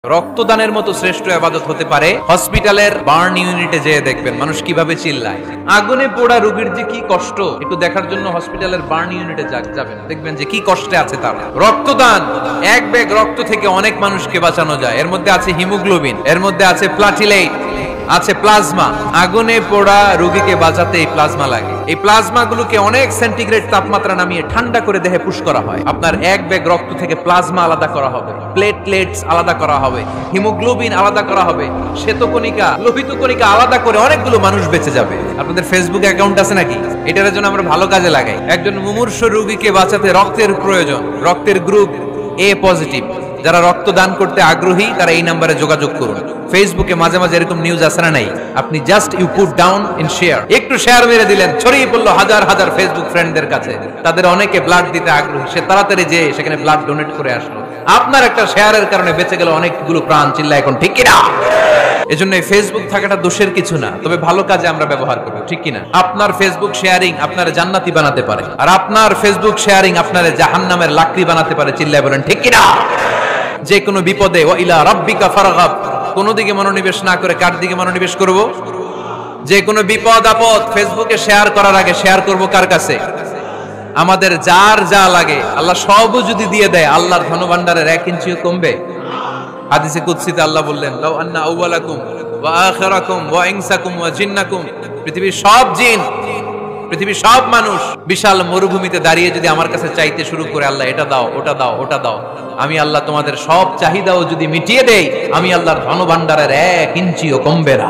রক্তদানের মতো শ্রেষ্ঠ ইবাদত হতে পারে হসপিটালের বার্ন ইউনিটে যেয়ে দেখবেন মানুষ কিভাবে চিল্লায়। আগুনে পোড়া রোগীর যে কি কষ্ট একটু দেখার জন্য হসপিটালের বার্ন ইউনিটে যাবেন, দেখবেন যে কি কষ্টে আছে তারা। রক্তদান, এক ব্যাগ রক্ত থেকে অনেক মানুষকে বাঁচানো যায়। এর মধ্যে আছে হিমোগ্লোবিন, এর মধ্যে আছে প্লাটিলেট, আছে প্লাজমা। আগুনে পোড়া রোগীকে বাঁচাতে এই প্লাজমা লাগে। এই প্লাজমা গুলোকে অনেক সেন্টিগ্রেড তাপমাত্রা নামিয়ে ঠান্ডা করে দেহে পুশ করা হয়। আপনার এক ব্যাগ রক্ত থেকে প্লাজমা আলাদা করা হবে, প্লেটলেটস আলাদা করা হবে, হিমোগ্লোবিন আলাদা করা হবে, শ্বেতকণিকা, লোহিত কণিকা আলাদা করে অনেকগুলো মানুষ বেঁচে যাবে। আপনাদের ফেসবুক অ্যাকাউন্ট আছে নাকি? এটার জন্য আমরা ভালো কাজে লাগাই। একজন মুমূর্ষ রোগীকে বাঁচাতে রক্তের প্রয়োজন, রক্তের গ্রুপ এ পজিটিভ। যারা রক্তদান করতে আগ্রহী তারা এই নম্বরে যোগাযোগ করুন। ফেসবুকে মাঝে মাঝে এরকম নিউজ আসে না নাই? আপনি just you put down in share, একটু শেয়ার মেরে দিলেন, ছড়িয়ে পড়লো হাজার হাজার ফেসবুক ফ্রেন্ডদের কাছে। তাদের অনেকে ব্লাড দিতে আগ্রহী, সে তাড়াতাড়ি যে সেখানে ব্লাড ডোনেট করে আসলো। আপনার একটা শেয়ারের কারণে বেঁচে গেল অনেকগুলো প্রাণ। চিল্লা এখন ঠিক কিনা? এজন্য ফেসবুক থাকাটা দোষের কিছু না, তবে ভালো কাজে আমরা ব্যবহার করব, ঠিক কিনা? আপনার ফেসবুক শেয়ারিং আপনার জান্নাতি বানাতে পারে, আর আপনার ফেসবুক শেয়ারিং আপনার জাহান্নামের লাকড়ি বানাতে পারে। চিল্লায় বলেন ঠিক কিনা? যে কোনো বিপদে ওয়া ইলা রাব্বিকা ফারগাব, কোন দিকে মনোনিবেশ না করে কার দিকে মনোনিবেশ করব? যে কোনো বিপদ আপদ ফেসবুকে শেয়ার করার আগে শেয়ার করব কার কাছে? আমাদের যার যা লাগে আল্লাহ সবও যদি দিয়ে দেয়, আল্লাহর ধনভাণ্ডারের 1 ইঞ্চিও কমবে? হাদিসে কুদসিতে আল্লাহ বললেন, লাউ আন্না আউওয়ালাকুম ওয়া আখিরাকুম ওয়া ইনসাকুম ওয়া জিন্নাকুম, পৃথিবীর সব জিন, পৃথিবীর সব মানুষ বিশাল মরুভূমিতে দাঁড়িয়ে যদি আমার কাছে চাইতে শুরু করে, আল্লাহ এটা দাও, ওটা দাও, ওটা দাও, আমি আল্লাহ তোমাদের সব চাহিদাও যদি মিটিয়ে দেই, আমি আল্লাহর ধনভাণ্ডারের 1 ইঞ্চিও কমবে না।